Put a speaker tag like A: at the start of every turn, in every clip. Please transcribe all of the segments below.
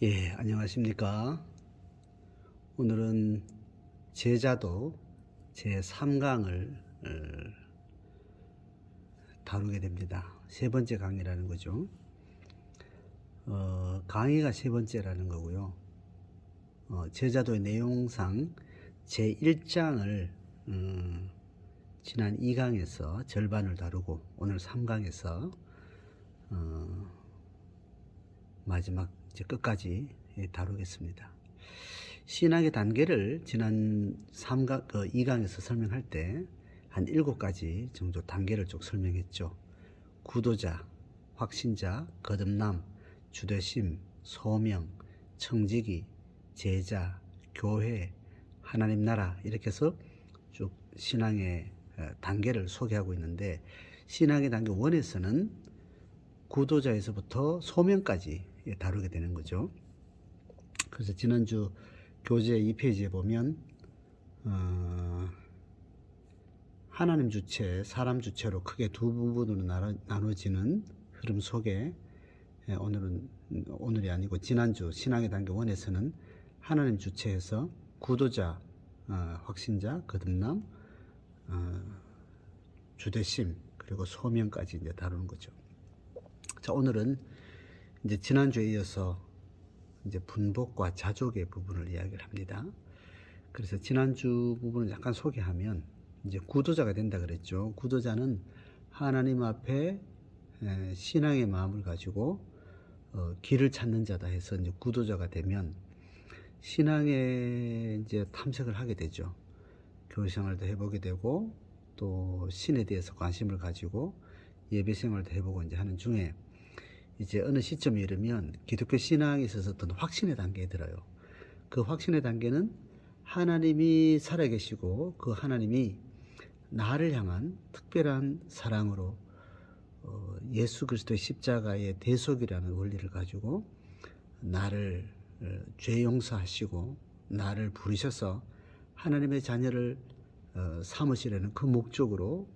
A: 예, 안녕하십니까. 오늘은 제자도 제3강을 다루게 됩니다. 세 번째 강의라는 거죠. 강의가 세 번째라는 거고요. 제자도의 내용상 제1장을 지난 2강에서 절반을 다루고 오늘 3강에서 마지막 끝까지 다루겠습니다. 신학의 단계를 지난 2강에서 설명할 때 한 7가지 정도 단계를 쭉 설명했죠. 구도자, 확신자, 거듭남, 주되심, 소명, 청지기, 제자, 교회, 하나님 나라, 이렇게 해서 쭉 신앙의 단계를 소개하고 있는데, 신앙의 단계 1에서는 구도자에서부터 소명까지 다루게 되는 거죠. 그래서 지난주 교재 2페이지에 보면 하나님 주체, 사람 주체로 크게 두 부분으로 나눠지는 흐름 속에 오늘이 아니고 지난주 신앙의 단계 1에서는 하나님 주체에서 구도자, 확신자, 거듭남, 주되심, 그리고 소명까지 이제 다루는 거죠. 자, 오늘은 이제 지난주에 이어서 이제 분복과 자족의 부분을 이야기를 합니다. 그래서 지난주 부분을 약간 소개하면, 이제 구도자가 된다 그랬죠. 구도자는 하나님 앞에 신앙의 마음을 가지고 길을 찾는 자다 해서 이제 구도자가 되면 신앙에 이제 탐색을 하게 되죠. 교회 생활도 해보게 되고 또 신에 대해서 관심을 가지고 예배 생활도 해보고 이제 하는 중에 이제 어느 시점에 이르면 기독교 신앙에 있어서 어떤 확신의 단계에 들어요. 그 확신의 단계는 하나님이 살아계시고 그 하나님이 나를 향한 특별한 사랑으로 예수 그리스도의 십자가의 대속이라는 원리를 가지고 나를 죄 용서하시고 나를 부르셔서 하나님의 자녀를 삼으시려는 그 목적으로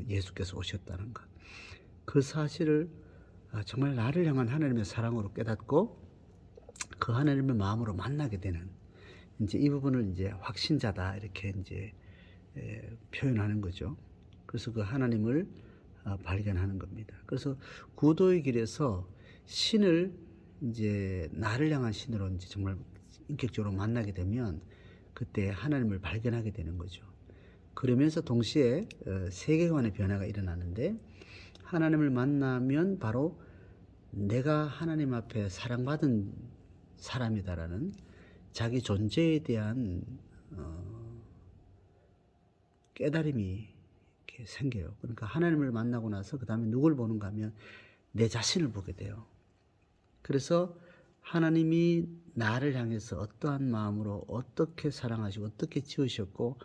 A: 예수께서 오셨다는 것. 그 사실을 정말 나를 향한 하나님의 사랑으로 깨닫고 그 하나님의 마음으로 만나게 되는, 이제 이 부분을 이제 확신자다 이렇게 이제 표현하는 거죠. 그래서 그 하나님을 발견하는 겁니다. 그래서 구도의 길에서 신을 이제 나를 향한 신으로 이제 정말 인격적으로 만나게 되면 그때 하나님을 발견하게 되는 거죠. 그러면서 동시에 세계관의 변화가 일어나는데, 하나님을 만나면 바로 내가 하나님 앞에 사랑받은 사람이다라는 자기 존재에 대한 깨달음이 이렇게 생겨요. 그러니까 하나님을 만나고 나서 그 다음에 누굴 보는가 하면 내 자신을 보게 돼요. 그래서 하나님이 나를 향해서 어떠한 마음으로 어떻게 사랑하시고 어떻게 지으셨고,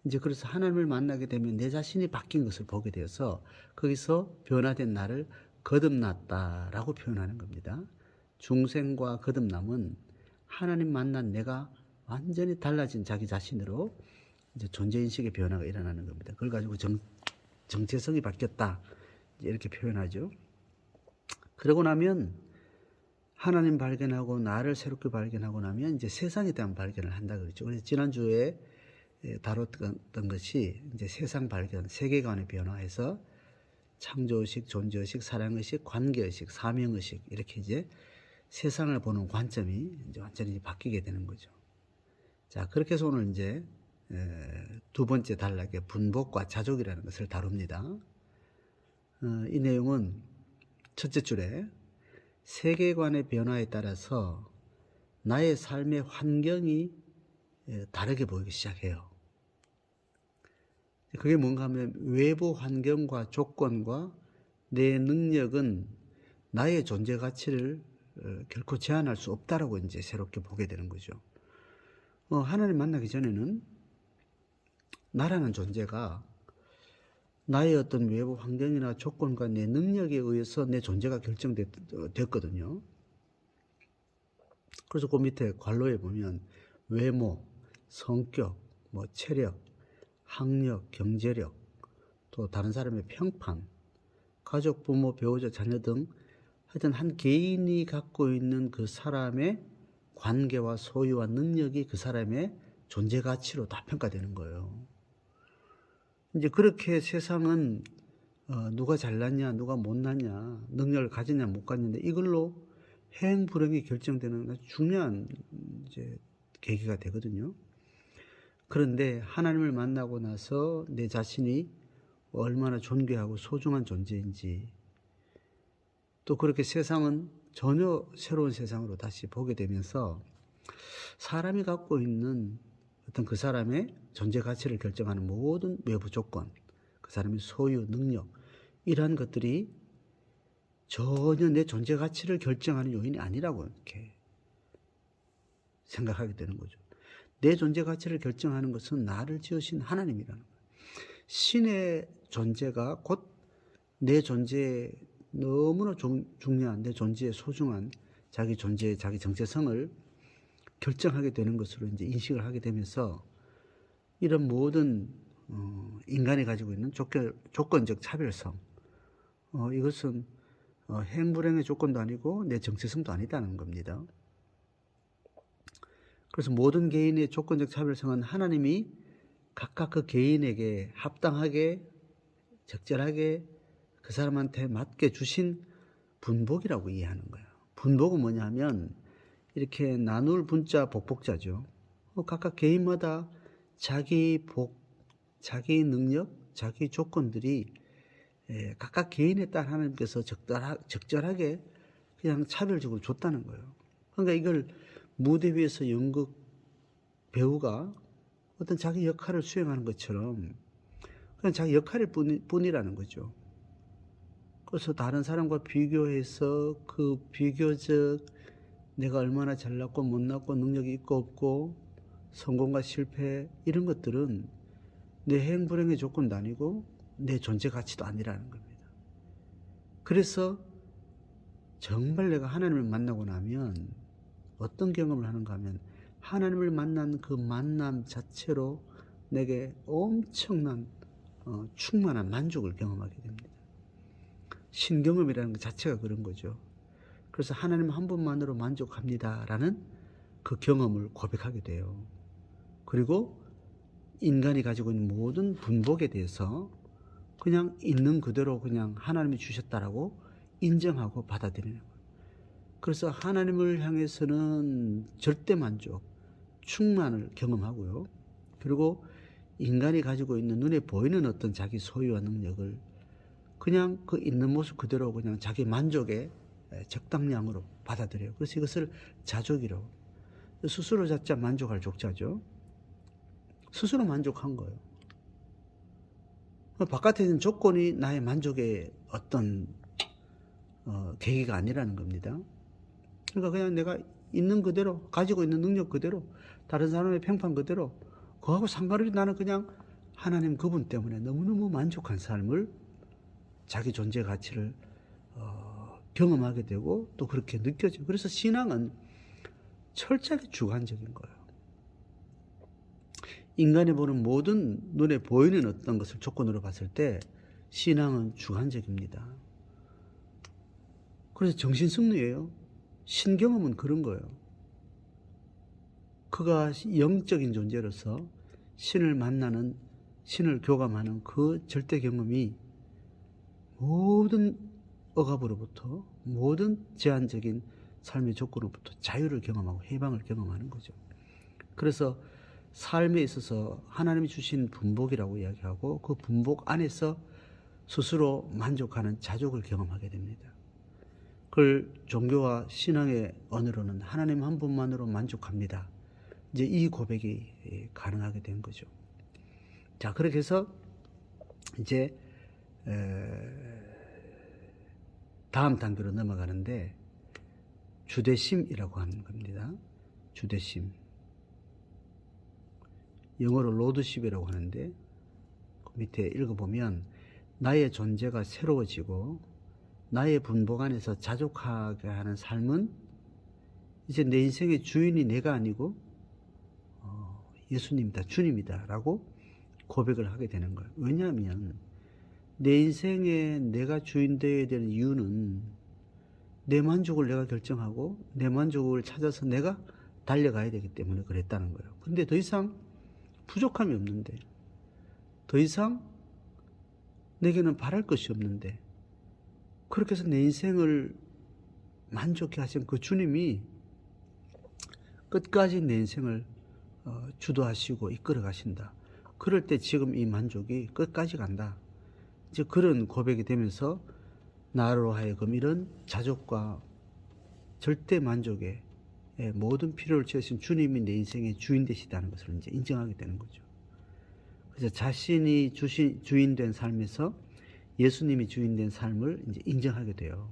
A: 이제 그래서 하나님을 만나게 되면 내 자신이 바뀐 것을 보게 되어서 거기서 변화된 나를 거듭났다라고 표현하는 겁니다. 중생과 거듭남은 하나님 만난 내가 완전히 달라진 자기 자신으로 이제 존재인식의 변화가 일어나는 겁니다. 그걸 가지고 정체성이 바뀌었다 이렇게 표현하죠. 그러고 나면 하나님 발견하고 나를 새롭게 발견하고 나면 이제 세상에 대한 발견을 한다 그랬죠. 그래서 지난주에 다뤘던 것이 이제 세상 발견, 세계관의 변화에서 창조의식, 존재의식, 사랑의식, 관계의식, 사명의식, 이렇게 이제 세상을 보는 관점이 이제 완전히 바뀌게 되는 거죠. 자, 그렇게 해서 오늘 이제 두 번째 단락의 분복과 자족이라는 것을 다룹니다. 이 내용은 첫째 줄에 세계관의 변화에 따라서 나의 삶의 환경이 다르게 보이기 시작해요. 그게 뭔가 하면 외부 환경과 조건과 내 능력은 나의 존재 가치를 결코 제한할 수 없다라고 이제 새롭게 보게 되는 거죠. 하나님 만나기 전에는 나라는 존재가 나의 어떤 외부 환경이나 조건과 내 능력에 의해서 내 존재가 결정됐거든요. 그래서 그 밑에 관로에 보면 외모, 성격, 체력, 학력, 경제력, 또 다른 사람의 평판, 가족, 부모, 배우자, 자녀 등 하여튼 한 개인이 갖고 있는 그 사람의 관계와 소유와 능력이 그 사람의 존재 가치로 다 평가되는 거예요. 이제 그렇게 세상은 누가 잘났냐, 누가 못났냐, 능력을 가졌냐, 못 가졌냐, 이걸로 행불행이 결정되는 아주 중요한 이제 계기가 되거든요. 그런데 하나님을 만나고 나서 내 자신이 얼마나 존귀하고 소중한 존재인지, 또 그렇게 세상은 전혀 새로운 세상으로 다시 보게 되면서 사람이 갖고 있는 어떤 그 사람의 존재 가치를 결정하는 모든 외부 조건, 그 사람의 소유, 능력, 이러한 것들이 전혀 내 존재 가치를 결정하는 요인이 아니라고 이렇게 생각하게 되는 거죠. 내 존재 가치를 결정하는 것은 나를 지으신 하나님이라는 거예요. 신의 존재가 곧 내 존재에 너무나 중요한, 내 존재에 소중한 자기 존재, 자기 정체성을 결정하게 되는 것으로 이제 인식을 하게 되면서 이런 모든 인간이 가지고 있는 조건적 차별성, 이것은 행불행의 조건도 아니고 내 정체성도 아니다는 겁니다. 그래서 모든 개인의 조건적 차별성은 하나님이 각각 그 개인에게 합당하게, 적절하게 그 사람한테 맞게 주신 분복이라고 이해하는 거예요. 분복은 뭐냐면 이렇게 나눌 분자 복복자죠. 각각 개인마다 자기 자기 능력, 자기 조건들이 각각 개인에 따라 하나님께서 적절하게 그냥 차별적으로 줬다는 거예요. 그러니까 이걸 무대 위에서 연극 배우가 어떤 자기 역할을 수행하는 것처럼 그냥 자기 역할일 뿐이라는 거죠. 그래서 다른 사람과 비교해서 그 비교적 내가 얼마나 잘났고 못났고 능력이 있고 없고 성공과 실패 이런 것들은 내 행불행의 조건도 아니고 내 존재 가치도 아니라는 겁니다. 그래서 정말 내가 하나님을 만나고 나면 어떤 경험을 하는가 하면 하나님을 만난 그 만남 자체로 내게 엄청난 충만한 만족을 경험하게 됩니다. 신경험이라는 것 자체가 그런 거죠. 그래서 하나님 한 분만으로 만족합니다라는 그 경험을 고백하게 돼요. 그리고 인간이 가지고 있는 모든 분복에 대해서 그냥 있는 그대로 그냥 하나님이 주셨다라고 인정하고 받아들이는 거예요. 그래서 하나님을 향해서는 절대 만족, 충만을 경험하고요. 그리고 인간이 가지고 있는 눈에 보이는 어떤 자기 소유와 능력을 그냥 그 있는 모습 그대로 그냥 자기 만족의 적당량으로 받아들여요. 그래서 이것을 자족이라고. 스스로 자자 만족할 족자죠. 스스로 만족한 거예요. 바깥에 있는 조건이 나의 만족의 어떤 계기가 아니라는 겁니다. 그러니까 그냥 내가 있는 그대로, 가지고 있는 능력 그대로, 다른 사람의 평판 그대로, 그거하고 상관없이 나는 그냥 하나님 그분 때문에 너무너무 만족한 삶을, 자기 존재 가치를 경험하게 되고 또 그렇게 느껴져요. 그래서 신앙은 철저하게 주관적인 거예요. 인간이 보는 모든 눈에 보이는 어떤 것을 조건으로 봤을 때 신앙은 주관적입니다. 그래서 정신승리예요. 신경험은 그런 거예요. 그가 영적인 존재로서 신을 만나는, 신을 교감하는 그 절대 경험이 모든 억압으로부터, 모든 제한적인 삶의 조건으로부터 자유를 경험하고 해방을 경험하는 거죠. 그래서 삶에 있어서 하나님이 주신 분복이라고 이야기하고 그 분복 안에서 스스로 만족하는 자족을 경험하게 됩니다. 그걸 종교와 신앙의 언어로는 하나님 한 분만으로 만족합니다. 이제 이 고백이 가능하게 된 거죠. 자, 그렇게 해서 이제 다음 단계로 넘어가는데 주대심이라고 하는 겁니다. 주대심. 영어로 로드십이라고 하는데 그 밑에 읽어보면 나의 존재가 새로워지고 나의 분복 안에서 자족하게 하는 삶은 이제 내 인생의 주인이 내가 아니고 예수님이다, 주님이다 라고 고백을 하게 되는 거예요. 왜냐하면 내 인생에 내가 주인 되어야 되는 이유는 내 만족을 내가 결정하고 내 만족을 찾아서 내가 달려가야 되기 때문에 그랬다는 거예요. 근데 더 이상 부족함이 없는데, 더 이상 내게는 바랄 것이 없는데, 그렇게 해서 내 인생을 만족해 하신 그 주님이 끝까지 내 인생을 주도하시고 이끌어 가신다. 그럴 때 지금 이 만족이 끝까지 간다. 이제 그런 고백이 되면서 나로 하여금 이런 자족과 절대 만족의 모든 필요를 채우신 주님이 내 인생의 주인 되시다는 것을 이제 인정하게 되는 거죠. 그래서 자신이 주인 된 삶에서 예수님이 주인 된 삶을 이제 인정하게 돼요.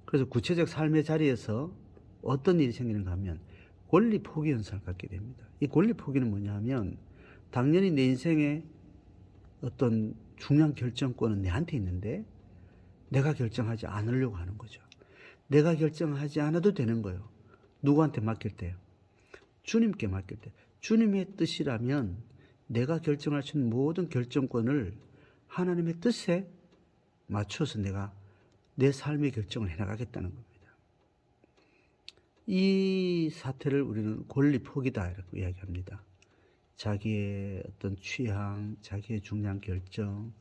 A: 그래서 구체적 삶의 자리에서 어떤 일이 생기는가 하면 권리 포기 현상을 갖게 됩니다. 이 권리 포기는 뭐냐 하면 당연히 내 인생의 어떤 중요한 결정권은 내한테 있는데 내가 결정하지 않으려고 하는 거죠. 내가 결정하지 않아도 되는 거예요. 누구한테 맡길 때요? 주님께 맡길 때. 주님의 뜻이라면 내가 결정할 수 있는 모든 결정권을 하나님의 뜻에 맞춰서 내가 내 삶의 결정을 해나가겠다는 겁니다. 이 사태를 우리는 권리 포기다 이라고 이야기합니다. 자기의 어떤 취향, 자기의 중요한 결정,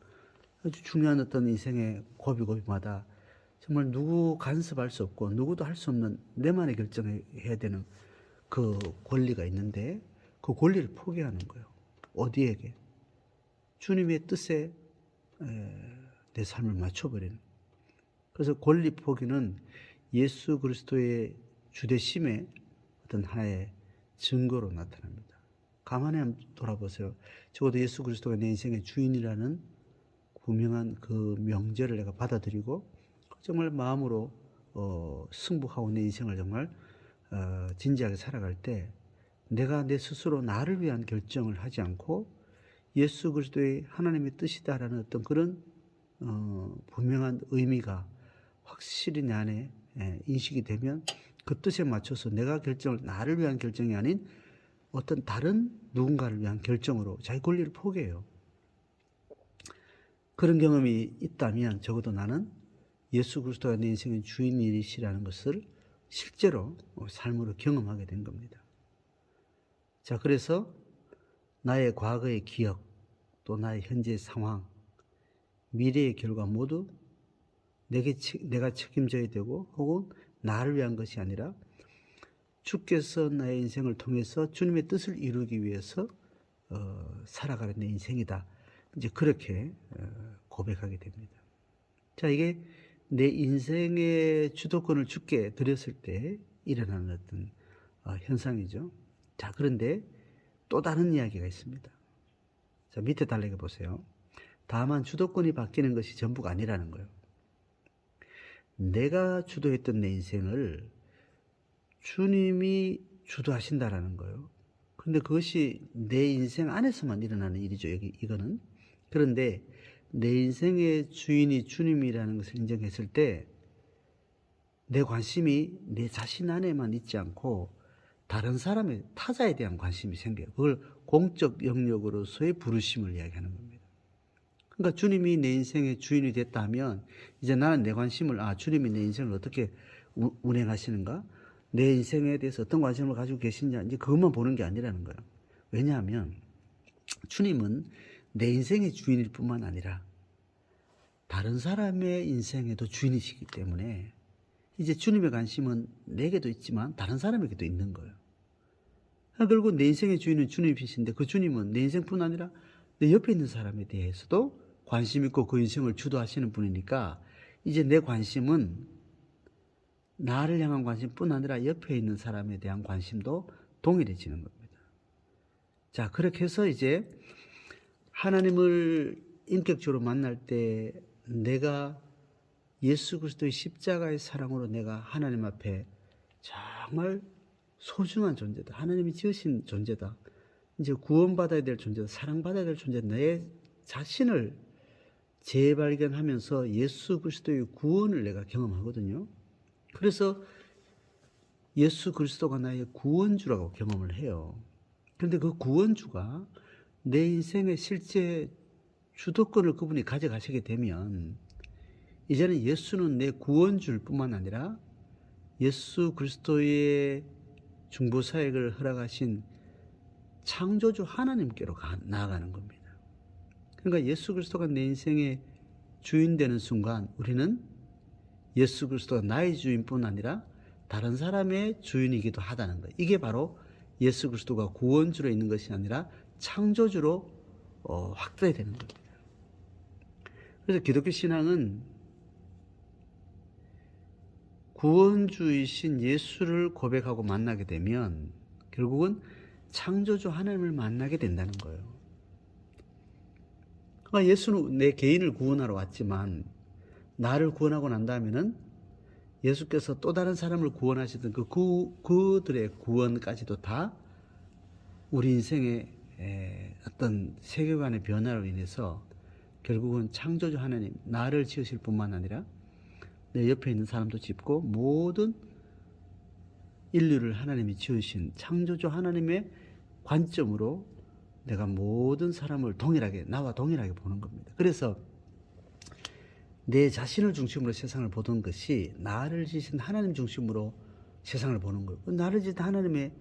A: 아주 중요한 어떤 인생의 고비고비마다 정말 누구 간섭할 수 없고 누구도 할 수 없는 내만의 결정해야 되는 그 권리가 있는데 그 권리를 포기하는 거예요. 어디에게? 주님의 뜻에 내 삶을 맞춰버리는. 그래서 권리 포기는 예수 그리스도의 주되심의 어떤 하나의 증거로 나타납니다. 가만히 한번 돌아보세요. 적어도 예수 그리스도가 내 인생의 주인이라는 분명한 그 명제를 내가 받아들이고 정말 마음으로 승복하고 내 인생을 정말 진지하게 살아갈 때 내가 내 스스로 나를 위한 결정을 하지 않고 예수 그리스도의 하나님의 뜻이다라는 어떤 그런 분명한 의미가 확실히 내 안에 인식이 되면 그 뜻에 맞춰서 내가 결정을 나를 위한 결정이 아닌 어떤 다른 누군가를 위한 결정으로 자기 권리를 포기해요. 그런 경험이 있다면 적어도 나는 예수 그리스도가 내 인생의 주인이시라는 것을 실제로 삶으로 경험하게 된 겁니다. 자, 그래서 나의 과거의 기억, 또 나의 현재의 상황, 미래의 결과 모두 내가 책임져야 되고 혹은 나를 위한 것이 아니라 주께서 나의 인생을 통해서 주님의 뜻을 이루기 위해서 살아가는 내 인생이다. 이제 그렇게 고백하게 됩니다. 자, 이게 내 인생의 주도권을 주께 드렸을 때 일어나는 어떤 현상이죠. 자, 그런데 또 다른 이야기가 있습니다. 자, 밑에 달리게 보세요. 다만 주도권이 바뀌는 것이 전부가 아니라는 거예요. 내가 주도했던 내 인생을 주님이 주도하신다라는 거예요. 그런데 그것이 내 인생 안에서만 일어나는 일이죠. 이거는. 그런데 내 인생의 주인이 주님이라는 것을 인정했을 때 내 관심이 내 자신 안에만 있지 않고 다른 사람의 타자에 대한 관심이 생겨요. 그걸 공적 영역으로서의 부르심을 이야기하는 겁니다. 그러니까 주님이 내 인생의 주인이 됐다면 이제 나는 내 관심을 주님이 내 인생을 어떻게 운행하시는가? 내 인생에 대해서 어떤 관심을 가지고 계시냐? 이제 그것만 보는 게 아니라는 거예요. 왜냐하면 주님은 내 인생의 주인일 뿐만 아니라 다른 사람의 인생에도 주인이시기 때문에 이제 주님의 관심은 내게도 있지만 다른 사람에게도 있는 거예요. 결국 내 인생의 주인은 주님이신데 그 주님은 내 인생뿐 아니라 내 옆에 있는 사람에 대해서도 관심 있고 그 인생을 주도하시는 분이니까 이제 내 관심은 나를 향한 관심뿐 아니라 옆에 있는 사람에 대한 관심도 동일해지는 겁니다. 자, 그렇게 해서 이제 하나님을 인격적으로 만날 때 내가 예수 그리스도의 십자가의 사랑으로 내가 하나님 앞에 정말 소중한 존재다. 하나님이 지으신 존재다. 이제 구원받아야 될 존재다. 사랑받아야 될 존재다. 내 자신을 재발견하면서 예수 그리스도의 구원을 내가 경험하거든요. 그래서 예수 그리스도가 나의 구원주라고 경험을 해요. 그런데 그 구원주가 내 인생의 실제 주도권을 그분이 가져가시게 되면 이제는 예수는 내 구원주일 뿐만 아니라 예수 그리스도의 중보사역을 허락하신 창조주 하나님께로 나아가는 겁니다. 그러니까 예수 그리스도가 내 인생의 주인 되는 순간 우리는 예수 그리스도가 나의 주인뿐 아니라 다른 사람의 주인이기도 하다는 거예요. 이게 바로 예수 그리스도가 구원주로 있는 것이 아니라 창조주로 확대되는 겁니다. 그래서 기독교 신앙은 구원주이신 예수를 고백하고 만나게 되면 결국은 창조주 하나님을 만나게 된다는 거예요. 그러니까 예수는 내 개인을 구원하러 왔지만 나를 구원하고 난 다음에는 예수께서 또 다른 사람을 구원하시던 그들의 구원까지도 다 우리 인생의 어떤 세계관의 변화로 인해서 결국은 창조주 하나님, 나를 지으실 뿐만 아니라 내 옆에 있는 사람도 짓고 모든 인류를 하나님이 지으신 창조주 하나님의 관점으로 내가 모든 사람을 나와 동일하게 보는 겁니다. 그래서 내 자신을 중심으로 세상을 보던 것이 나를 지으신 하나님 중심으로 세상을 보는 거예요. 나를 지으신 하나님의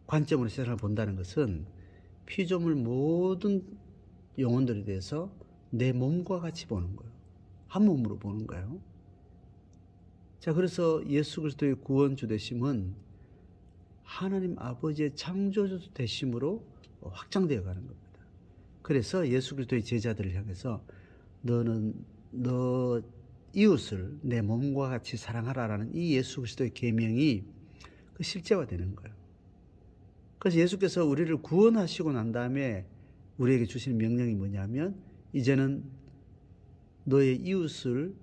A: 관점으로 세상을 본다는 것은 피조물 모든 영혼들에 대해서 내 몸과 같이 보는 거예요. 한 몸으로 보는 거예요. 자, 그래서 예수 그리스도의 구원주 되심은 하나님 아버지의 창조주 되심으로 확장되어 가는 겁니다. 그래서 예수 그리스도의 제자들을 향해서 너는 너 이웃을 내 몸과 같이 사랑하라라는 이 예수 그리스도의 계명이 그 실제화되는 거예요. 그래서 예수께서 우리를 구원하시고 난 다음에 우리에게 주시는 명령이 뭐냐면 이제는 너의 이웃을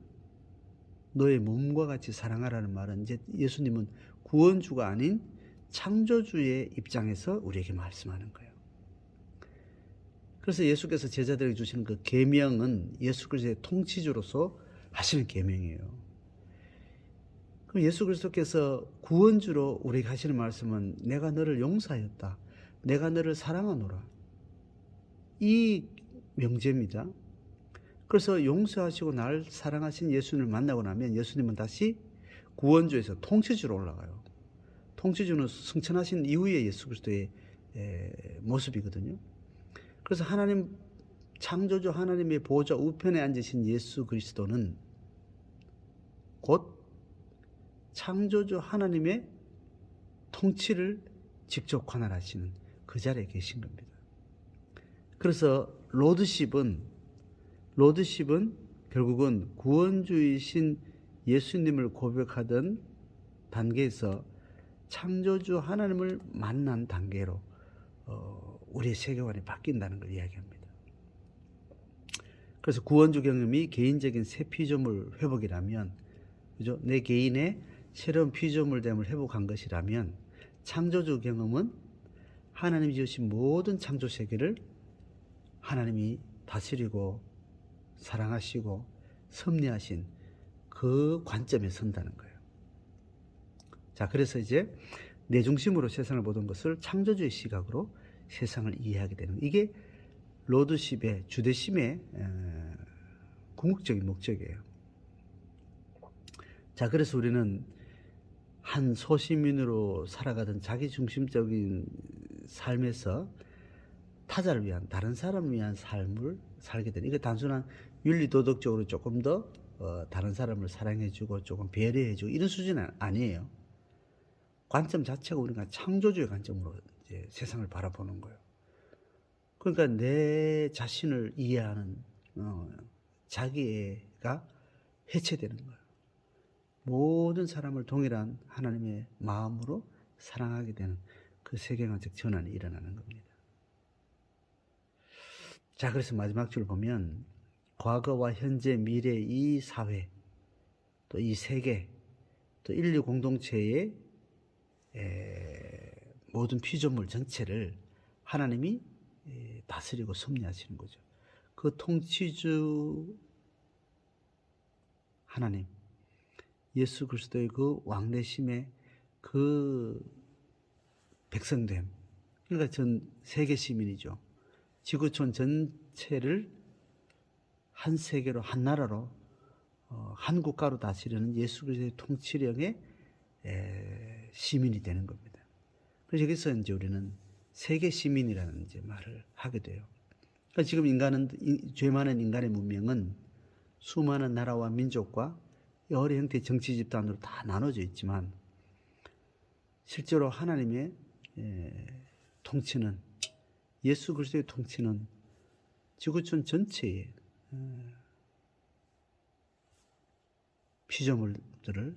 A: 너의 몸과 같이 사랑하라는 말은 이제 예수님은 구원주가 아닌 창조주의 입장에서 우리에게 말씀하는 거예요. 그래서 예수께서 제자들에게 주시는 그 계명은 예수 그리스도의 통치주로서 하시는 계명이에요. 그럼 예수 그리스도께서 구원주로 우리에게 하시는 말씀은 내가 너를 용서하였다. 내가 너를 사랑하노라. 이 명제입니다. 그래서 용서하시고 날 사랑하신 예수님을 만나고 나면 예수님은 다시 구원주에서 통치주로 올라가요. 통치주는 승천하신 이후의 예수 그리스도의 모습이거든요. 그래서 하나님 창조주 하나님의 보좌 우편에 앉으신 예수 그리스도는 곧 창조주 하나님의 통치를 직접 관할하시는 그 자리에 계신 겁니다. 그래서 로드십은 결국은 구원주이신 예수님을 고백하던 단계에서 창조주 하나님을 만난 단계로 우리의 세계관이 바뀐다는 걸 이야기합니다. 그래서 구원주 경험이 개인적인 새 피조물 회복이라면, 그죠? 내 개인의 새로운 피조물됨을 회복한 것이라면, 창조주 경험은 하나님이 지으신 모든 창조 세계를 하나님이 다스리고 사랑하시고 섭리하신 그 관점에 선다는 거예요. 자, 그래서 이제 내 중심으로 세상을 보던 것을 창조주의 시각으로 세상을 이해하게 되는, 이게 로드십의 주대심의 궁극적인 목적이에요. 자, 그래서 우리는 한 소시민으로 살아가던 자기중심적인 삶에서 타자를 위한, 다른 사람을 위한 삶을 살게 되는, 이게 단순한 윤리도덕적으로 조금 더 다른 사람을 사랑해주고 조금 배려해주고 이런 수준은 아니에요. 관점 자체가 우리가 창조주의 관점으로 이제 세상을 바라보는 거예요. 그러니까 내 자신을 이해하는 자기애가 해체되는 거예요. 모든 사람을 동일한 하나님의 마음으로 사랑하게 되는 그 세계관적 전환이 일어나는 겁니다. 자, 그래서 마지막 줄 보면 과거와 현재, 미래 이 사회, 또 이 세계, 또 인류 공동체의 모든 피조물 전체를 하나님이 다스리고 섭리하시는 거죠. 그 통치주 하나님, 예수 그리스도의 그 왕되심의 그 백성됨, 그러니까 전 세계 시민이죠. 지구촌 전체를 한 세계로, 한 나라로, 한 국가로 다스리는 예수 그리스도의 통치령의 시민이 되는 겁니다. 그래서 여기서 이제 우리는 세계 시민이라는 이제 말을 하게 돼요. 그러니까 지금 죄 많은 인간의 문명은 수많은 나라와 민족과 여러 형태의 정치 집단으로 다 나눠져 있지만 실제로 하나님의 통치는, 예수 그리스도의 통치는 지구촌 전체에 피조물들을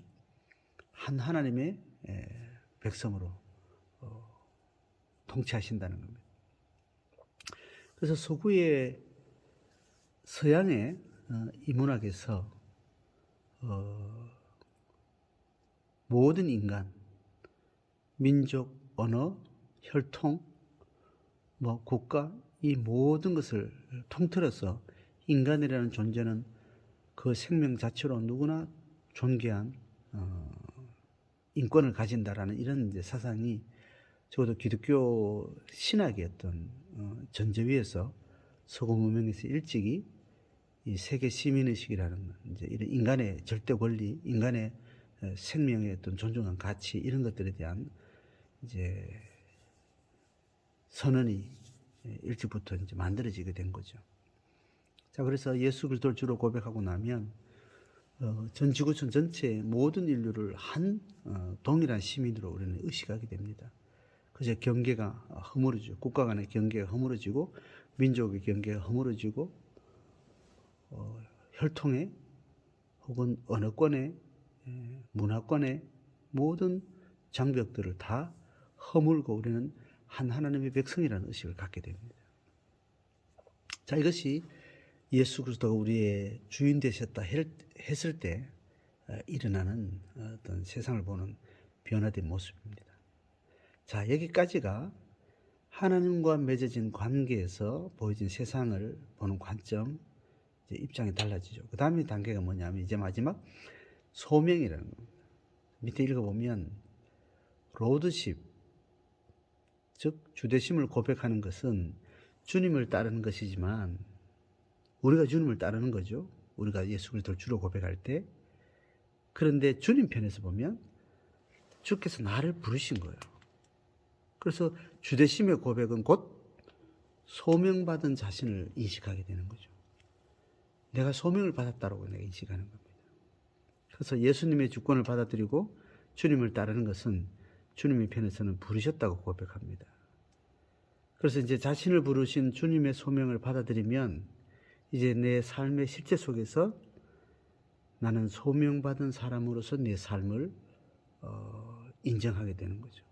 A: 한 하나님의 백성으로 통치하신다는 겁니다. 그래서 서구의 서양의 인문학에서 모든 인간, 민족, 언어, 혈통, 국가, 이 모든 것을 통틀어서 인간이라는 존재는 그 생명 자체로 누구나 존귀한 인권을 가진다라는 이런 이제 사상이 적어도 기독교 신학의 어떤 전제 위에서 서구 문명에서 일찍이 이 세계 시민의식이라는 이제 이런 인간의 절대 권리, 인간의 생명의 어떤 존중한 가치, 이런 것들에 대한 이제 선언이 일찍부터 이제 만들어지게 된 거죠. 자, 그래서 예수 그리스도를 주로 고백하고 나면 전 지구촌 전체의 모든 인류를 한 동일한 시민으로 우리는 의식하게 됩니다. 그래서 경계가 허물어지고, 국가 간의 경계가 허물어지고, 민족의 경계가 허물어지고, 혈통의 혹은 언어권의, 문화권의 모든 장벽들을 다 허물고 우리는 한 하나님의 백성이라는 의식을 갖게 됩니다. 자, 이것이 예수 그리스도가 우리의 주인 되셨다 했을 때 일어나는 어떤 세상을 보는 변화된 모습입니다. 자, 여기까지가 하나님과 맺어진 관계에서 보여진 세상을 보는 관점, 이제 입장이 달라지죠. 그 다음에 단계가 뭐냐면 이제 마지막 소명이라는 겁니다. 밑에 읽어보면 로드십, 즉 주되심을 고백하는 것은 주님을 따르는 것이지만 우리가 주님을 따르는 거죠. 우리가 예수 그리스도를 주로 고백할 때. 그런데 주님 편에서 보면 주께서 나를 부르신 거예요. 그래서 주되심의 고백은 곧 소명받은 자신을 인식하게 되는 거죠. 내가 소명을 받았다라고 내가 인식하는 겁니다. 그래서 예수님의 주권을 받아들이고 주님을 따르는 것은 주님의 편에서는 부르셨다고 고백합니다. 그래서 이제 자신을 부르신 주님의 소명을 받아들이면 이제 내 삶의 실제 속에서 나는 소명받은 사람으로서 내 삶을 인정하게 되는 거죠.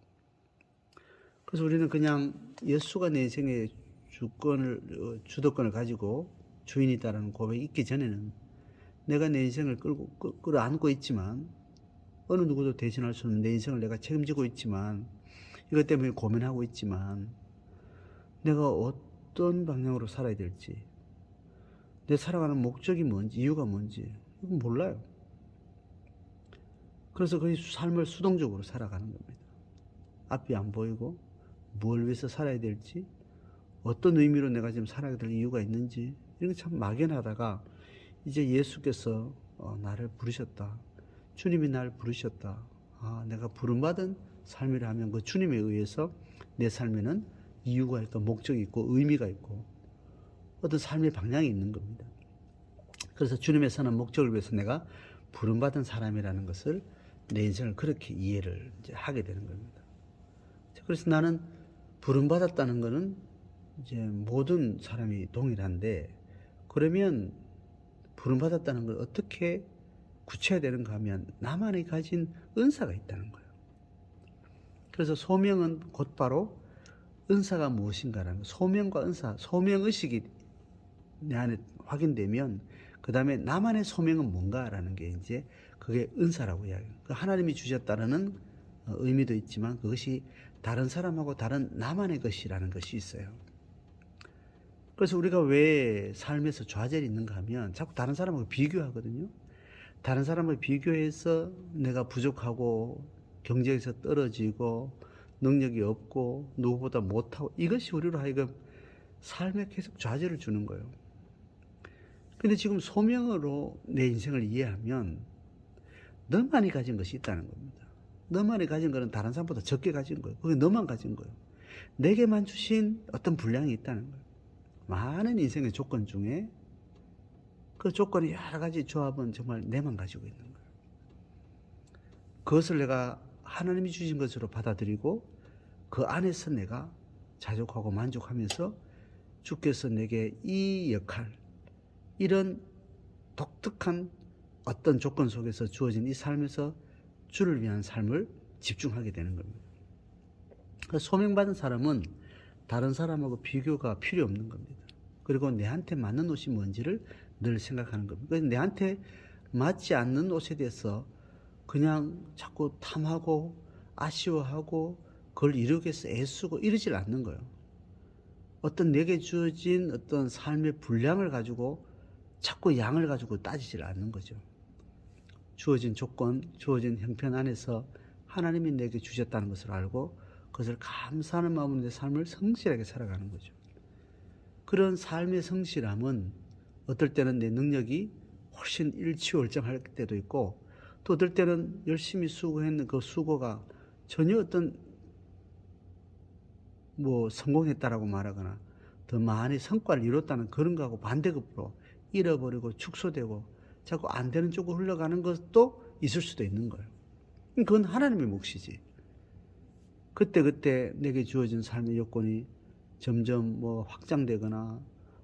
A: 그래서 우리는 그냥 예수가 내 인생의 주도권을 가지고 주인이다라는 고백이 있기 전에는 내가 내 인생을 끌어안고 있지만, 어느 누구도 대신할 수 없는 내 인생을 내가 책임지고 있지만, 이것 때문에 고민하고 있지만, 내가 어떤 방향으로 살아야 될지, 내 살아가는 목적이 뭔지, 이유가 뭔지 이건 몰라요. 그래서 그 삶을 수동적으로 살아가는 겁니다. 앞이 안 보이고 뭘 위해서 살아야 될지, 어떤 의미로 내가 지금 살아야 될 이유가 있는지, 이런 게 참 막연하다가 이제 예수께서 나를 부르셨다, 주님이 나를 부르셨다, 내가 부름받은 삶이라 하면 그 주님에 의해서 내 삶에는 이유가 있고 목적이 있고 의미가 있고 어떤 삶의 방향이 있는 겁니다. 그래서 주님의 선한 목적을 위해서 내가 부름받은 사람이라는 것을, 내 인생을 그렇게 이해를 이제 하게 되는 겁니다. 그래서 나는 부름받았다는 것은 이제 모든 사람이 동일한데, 그러면 부름받았다는 걸 어떻게 구체화되는가 하면 나만이 가진 은사가 있다는 거예요. 그래서 소명은 곧바로 은사가 무엇인가라는 거, 소명과 은사, 소명의식이 내 안에 확인되면 그 다음에 나만의 소명은 뭔가라는 게 이제 그게 은사라고 이야기해요. 하나님이 주셨다는 의미도 있지만 그것이 다른 사람하고 다른 나만의 것이라는 것이 있어요. 그래서 우리가 왜 삶에서 좌절이 있는가 하면 자꾸 다른 사람하고 비교하거든요. 다른 사람을 비교해서 내가 부족하고 경쟁에서 떨어지고 능력이 없고 누구보다 못하고, 이것이 우리로 하여금 삶에 계속 좌절을 주는 거예요. 근데 지금 소명으로 내 인생을 이해하면 너만이 가진 것이 있다는 겁니다. 너만이 가진 거는 다른 사람보다 적게 가진 거예요. 그게 너만 가진 거예요. 내게만 주신 어떤 분량이 있다는 거예요. 많은 인생의 조건 중에 그 조건이 여러 가지 조합은 정말 내만 가지고 있는 거예요. 그것을 내가 하나님이 주신 것으로 받아들이고 그 안에서 내가 자족하고 만족하면서 주께서 내게 이 역할, 이런 독특한 어떤 조건 속에서 주어진 이 삶에서 주를 위한 삶을 집중하게 되는 겁니다. 소명받은 사람은 다른 사람하고 비교가 필요 없는 겁니다. 그리고 내한테 맞는 옷이 뭔지를 늘 생각하는 겁니다. 그래서 내한테 맞지 않는 옷에 대해서 그냥 자꾸 탐하고 아쉬워하고 그걸 이루기 위해서 애쓰고 이러질 않는 거예요. 어떤 내게 주어진 어떤 삶의 분량을 가지고 자꾸 양을 가지고 따지질 않는 거죠. 주어진 조건, 주어진 형편 안에서 하나님이 내게 주셨다는 것을 알고 그것을 감사하는 마음으로 내 삶을 성실하게 살아가는 거죠. 그런 삶의 성실함은 어떨 때는 내 능력이 훨씬 일취월장할 때도 있고 또 어떨 때는 열심히 수고했는 그 수고가 전혀 어떤 성공했다라고 말하거나 더 많이 성과를 이뤘다는 그런 거하고 반대급으로 잃어버리고 축소되고 자꾸 안 되는 쪽으로 흘러가는 것도 있을 수도 있는 거예요. 그건 하나님의 몫이지. 그때 내게 주어진 삶의 요건이 점점 확장되거나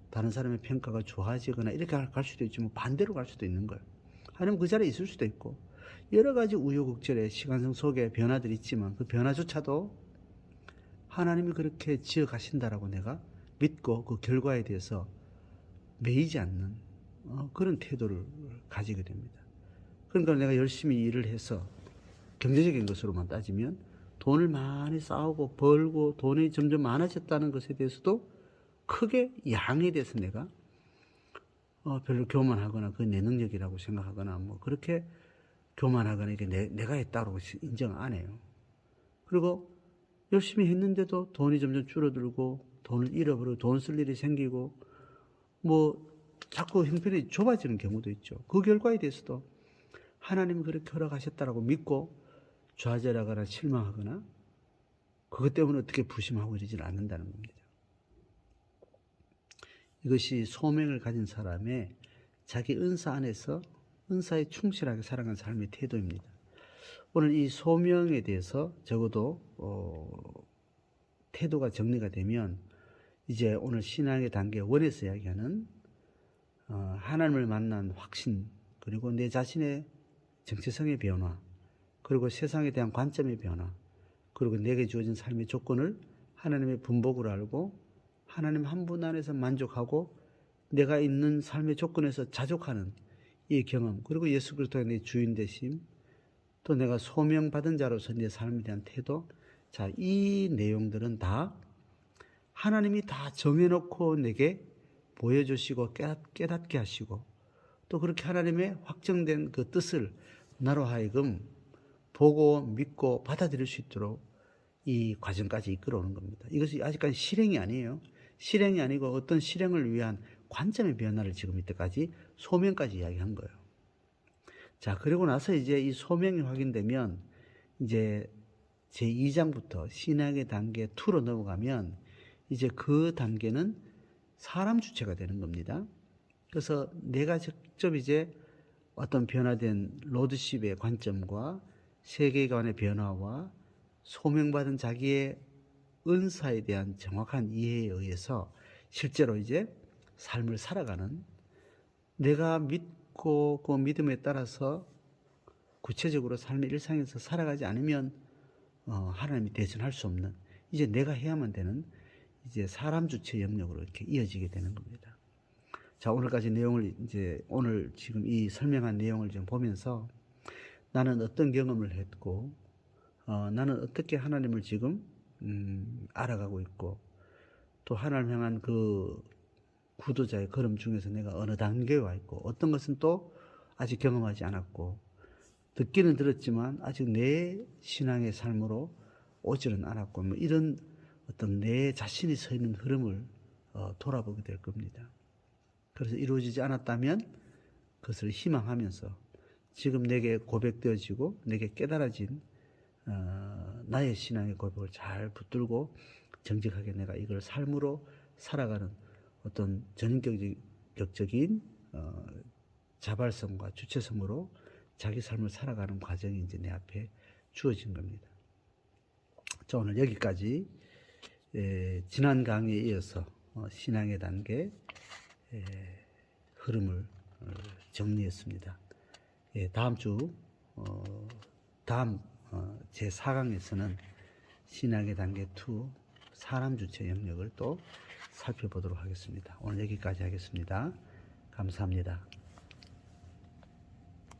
A: 다른 사람의 평가가 좋아지거나 이렇게 갈 수도 있지만 반대로 갈 수도 있는 거예요. 하나님 그 자리에 있을 수도 있고 여러 가지 우여곡절의 시간성 속에 변화들이 있지만 그 변화조차도 하나님이 그렇게 지어 가신다라고 내가 믿고 그 결과에 대해서 매이지 않는 그런 태도를 가지게 됩니다. 그러니까 내가 열심히 일을 해서 경제적인 것으로만 따지면 돈을 많이 쌓고 벌고 돈이 점점 많아졌다는 것에 대해서도 크게 양에 대해서 내가 별로 교만하거나 그게 내 능력이라고 생각하거나 그렇게 교만하거나 이게 내가 했다고 인정 안 해요. 그리고 열심히 했는데도 돈이 점점 줄어들고 돈을 잃어버리고 돈 쓸 일이 생기고 자꾸 형편이 좁아지는 경우도 있죠. 그 결과에 대해서도 하나님이 그렇게 허락하셨다라고 믿고 좌절하거나 실망하거나 그것 때문에 어떻게 부심하고 이러지는 않는다는 겁니다. 이것이 소명을 가진 사람의 자기 은사 안에서 은사에 충실하게 살아가는 삶의 태도입니다. 오늘 이 소명에 대해서 적어도 태도가 정리가 되면 이제 오늘 신앙의 단계 1에서 이야기하는 하나님을 만난 확신, 그리고 내 자신의 정체성의 변화, 그리고 세상에 대한 관점의 변화, 그리고 내게 주어진 삶의 조건을 하나님의 분복으로 알고 하나님 한 분 안에서 만족하고 내가 있는 삶의 조건에서 자족하는 이 경험, 그리고 예수 그리스도의 내 주인 되심, 또 내가 소명받은 자로서 내 삶에 대한 태도, 자, 이 내용들은 다 하나님이 다 정해놓고 내게 보여주시고 깨닫게 하시고 또 그렇게 하나님의 확정된 그 뜻을 나로 하여금 보고 믿고 받아들일 수 있도록 이 과정까지 이끌어오는 겁니다. 이것이 아직까지 실행이 아니에요. 실행이 아니고 어떤 실행을 위한 관점의 변화를 지금 이때까지 소명까지 이야기한 거예요. 자, 그리고 나서 이제 이 소명이 확인되면 이제 제2장부터 신앙의 단계 2로 넘어가면 이제 그 단계는 사람 주체가 되는 겁니다. 그래서 내가 직접 이제 어떤 변화된 로드십의 관점과 세계관의 변화와 소명받은 자기의 은사에 대한 정확한 이해에 의해서 실제로 이제 삶을 살아가는, 내가 믿고 그 믿음에 따라서 구체적으로 삶의 일상에서 살아가지 않으면 하나님이 대신할 수 없는, 이제 내가 해야만 되는 이제 사람 주체 영역으로 이렇게 이어지게 되는 겁니다. 자, 오늘까지 내용을 이제 오늘 지금 이 설명한 내용을 좀 보면서 나는 어떤 경험을 했고 나는 어떻게 하나님을 지금 알아가고 있고 또 하나님 향한 그 구도자의 걸음 중에서 내가 어느 단계에 와 있고 어떤 것은 또 아직 경험하지 않았고 듣기는 들었지만 아직 내 신앙의 삶으로 오지는 않았고 이런 어떤 내 자신이 서 있는 흐름을 돌아보게 될 겁니다. 그래서 이루어지지 않았다면 그것을 희망하면서 지금 내게 고백되어지고 내게 깨달아진 나의 신앙의 고백을 잘 붙들고 정직하게 내가 이걸 삶으로 살아가는 어떤 전인격적인 자발성과 주체성으로 자기 삶을 살아가는 과정이 이제 내 앞에 주어진 겁니다. 자, 오늘 여기까지 지난 강의에 이어서 신앙의 단계 흐름을 정리했습니다. 다음 주 다음 제 4강에서는 신앙의 단계 2 사람 주체 영역을 또 살펴보도록 하겠습니다. 오늘 여기까지 하겠습니다. 감사합니다.